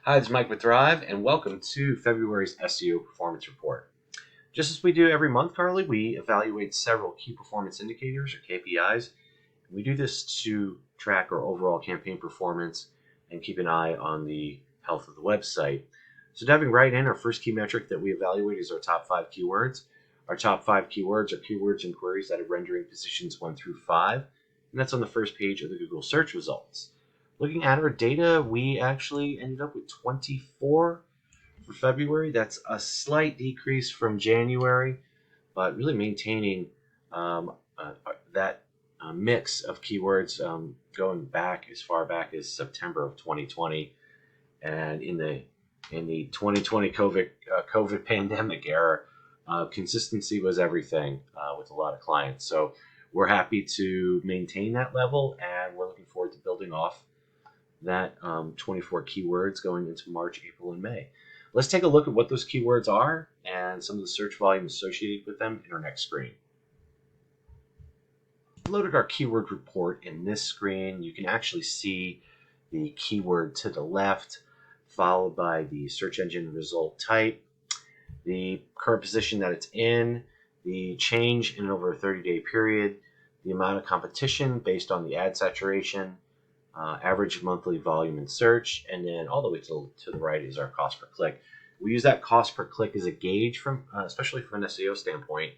Hi, it's Mike with Thrive, and welcome to February's SEO Performance Report. Just as we do every month, Carly, we evaluate several key performance indicators or KPIs. We do this to track our overall campaign performance and keep an eye on the health of the website. So diving right in, our first key metric that we evaluate is our top 5 keywords. Our top 5 keywords are keywords and queries that are rendering positions 1 through 5, and that's on the first page of the Google search results. Looking at our data, we actually ended up with 24 for February. That's a slight decrease from January, but really maintaining that mix of keywords going back as far back as September of 2020, and in the 2020 COVID pandemic era, consistency was everything with a lot of clients. So we're happy to maintain that level, and we're looking forward to building off that 24 keywords going into March, April, and May. Let's take a look at what those keywords are and some of the search volume associated with them in our next screen. I've loaded our keyword report in this screen. You can actually see the keyword to the left, followed by the search engine result type, the current position that it's in, the change in over a 30-day period, the amount of competition based on the ad saturation, average monthly volume in search, and then all the way to the right is our cost per click. We use that cost per click as a gauge from, especially from an SEO standpoint,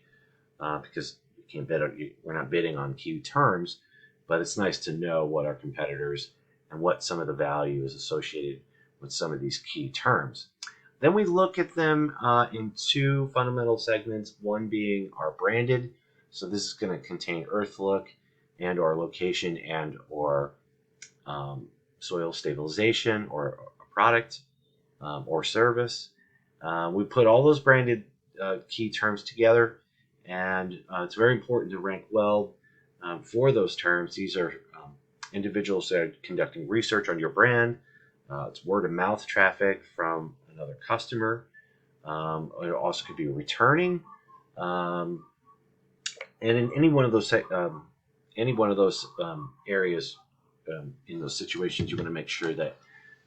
because you can't bid on, we're not bidding on key terms, but it's nice to know what our competitors and what some of the value is associated with some of these key terms. Then we look at them in 2 fundamental segments, one being our branded. So this is going to contain Earthlok and our location and or soil stabilization or a product or service. We put all those branded key terms together, and it's very important to rank well for those terms. These are individuals that are conducting research on your brand. It's word of mouth traffic from another customer. It also could be returning, and in any one of those areas. In those situations, you want to make sure that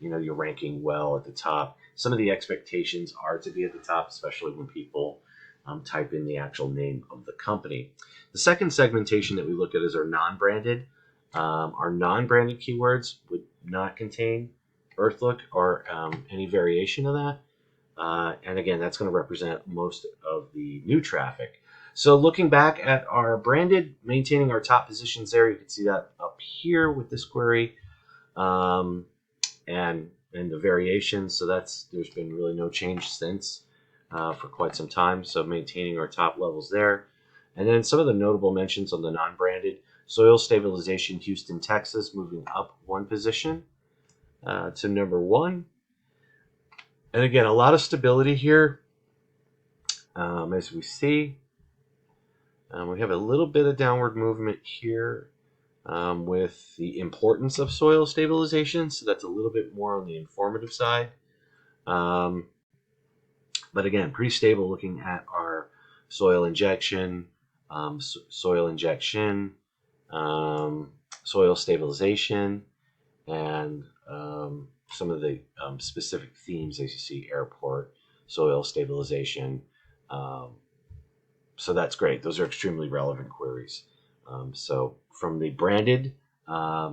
you're ranking well at the top. Some of the expectations are to be at the top, especially when people type in the actual name of the company. The second segmentation that we look at is our non-branded. Our non-branded keywords would not contain Earthlok or any variation of that. And again, that's going to represent most of the new traffic. So looking back at our branded, maintaining our top positions there, you can see that up here with this query, and the variations. So there's been really no change since for quite some time. So maintaining our top levels there. And then some of the notable mentions on the non-branded: soil stabilization, Houston, Texas, moving up 1 position to number 1. And again, a lot of stability here, as we see. We have a little bit of downward movement here with the importance of soil stabilization, so that's a little bit more on the informative side. But again, pretty stable looking at our soil injection, soil stabilization, and some of the specific themes as you see: airport, soil stabilization. So that's great. Those are extremely relevant queries. So from the branded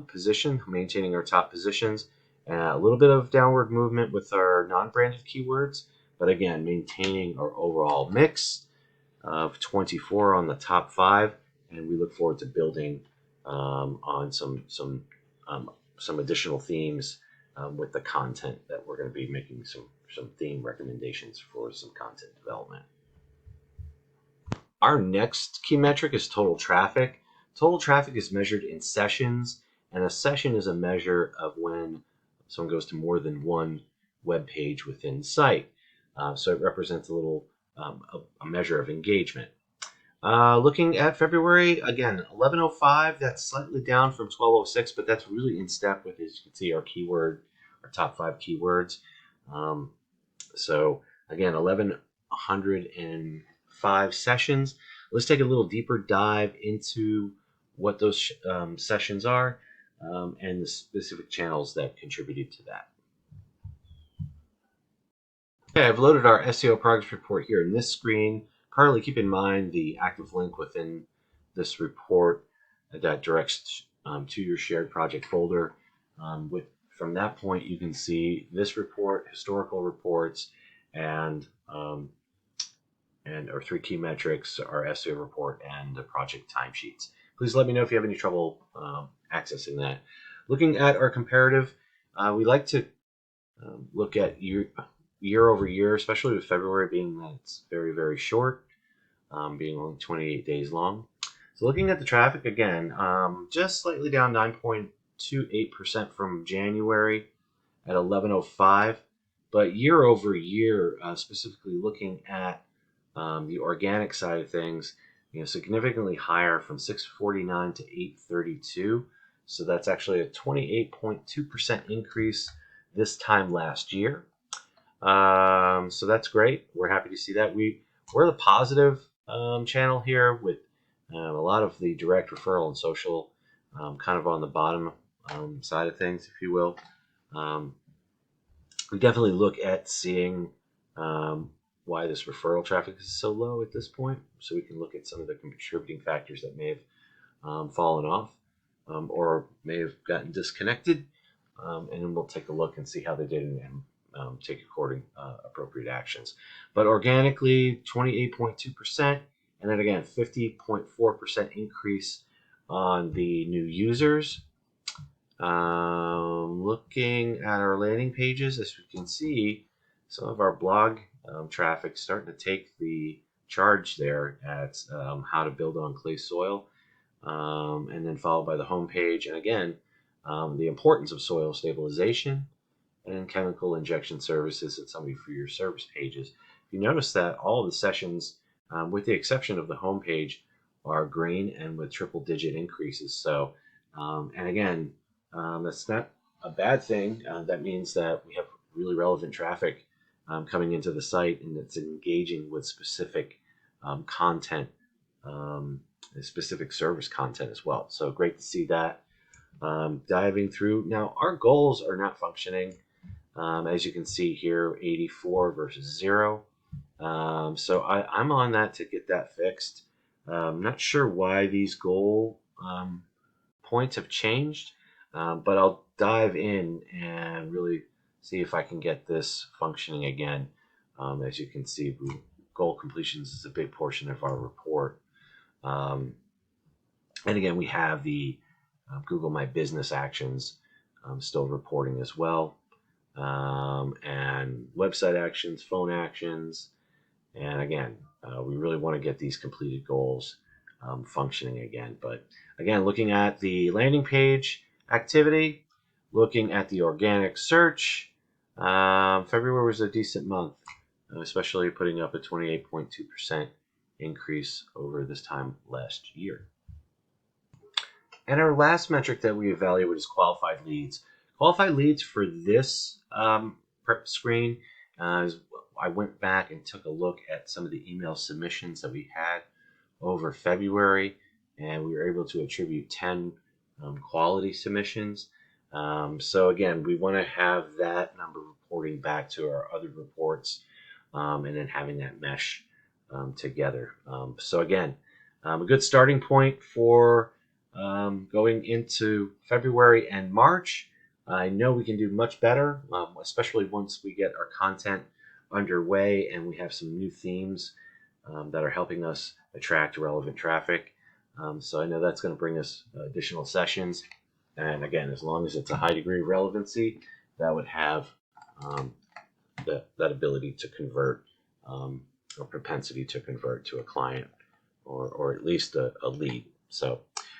position, maintaining our top positions, a little bit of downward movement with our non-branded keywords, but again, maintaining our overall mix of 24 on the top 5, and we look forward to building on some additional themes with the content that we're going to be making some theme recommendations for some content development. Our next key metric is total traffic. Total traffic is measured in sessions, and a session is a measure of when someone goes to more than one web page within the site. So it represents a little a measure of engagement. Looking at February, again, 1105, that's slightly down from 1206, but that's really in step with, as you can see, our top 5 keywords. So again, 1105 sessions. Let's take a little deeper dive into what those sessions are and the specific channels that contributed to that. Okay, I've loaded our SEO Progress Report here in this screen. Carly, keep in mind the active link within this report that directs to your shared project folder. From that point, you can see this report, historical reports, and our 3 key metrics, our SEO report, and the project timesheets. Please let me know if you have any trouble accessing that. Looking at our comparative, we like to look at year over year, especially with February being that it's very, very short, being only 28 days long. So looking at the traffic again, just slightly down 9.28% from January at 1105, but year over year, specifically looking at the organic side of things, significantly higher from 649 to 832. So that's actually a 28.2% increase this time last year. So that's great. We're happy to see that. We're the positive channel here with a lot of the direct referral and social kind of on the bottom side of things, if you will. We definitely look at seeing why this referral traffic is so low at this point, so we can look at some of the contributing factors that may have fallen off or may have gotten disconnected, and then we'll take a look and see how they did and take appropriate actions. But organically, 28.2%, and then again, 50.4% increase on the new users. Looking at our landing pages, as we can see, some of our blog traffic starting to take the charge there at how to build on clay soil, and then followed by the home page, and again, the importance of soil stabilization and chemical injection services at some of your service pages. You notice that all of the sessions, with the exception of the home page, are green and with triple-digit increases. So, and again, that's not a bad thing. That means that we have really relevant traffic coming into the site, and it's engaging with specific content, specific service content as well. So great to see that. Diving through now, our goals are not functioning. As you can see here, 84 versus 0. So I'm on that to get that fixed. Not sure why these goal points have changed, but I'll dive in and really see if I can get this functioning again. As you can see, goal completions is a big portion of our report. And again, we have the Google My Business actions still reporting as well. And website actions, phone actions, and again, we really want to get these completed goals functioning again. But again, looking at the landing page activity, looking at the organic search, February was a decent month, especially putting up a 28.2% increase over this time last year. And our last metric that we evaluate is qualified leads. Qualified leads for this screen, I went back and took a look at some of the email submissions that we had over February, and we were able to attribute 10 quality submissions. So again, we want to have that number reporting back to our other reports, and then having that mesh together. So again, a good starting point for going into February and March. I know we can do much better, especially once we get our content underway and we have some new themes that are helping us attract relevant traffic. So I know that's going to bring us additional sessions. And again, as long as it's a high degree of relevancy, that would have that ability to convert, or propensity to convert to a client, or at least a lead. So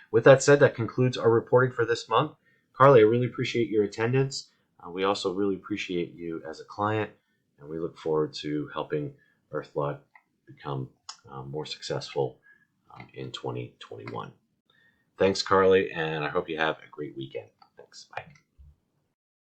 with that said, that concludes our reporting for this month. Carly, I really appreciate your attendance. We also really appreciate you as a client, and we look forward to helping Earthlok become more successful in 2021. Thanks, Carly, and I hope you have a great weekend. Thanks. Bye.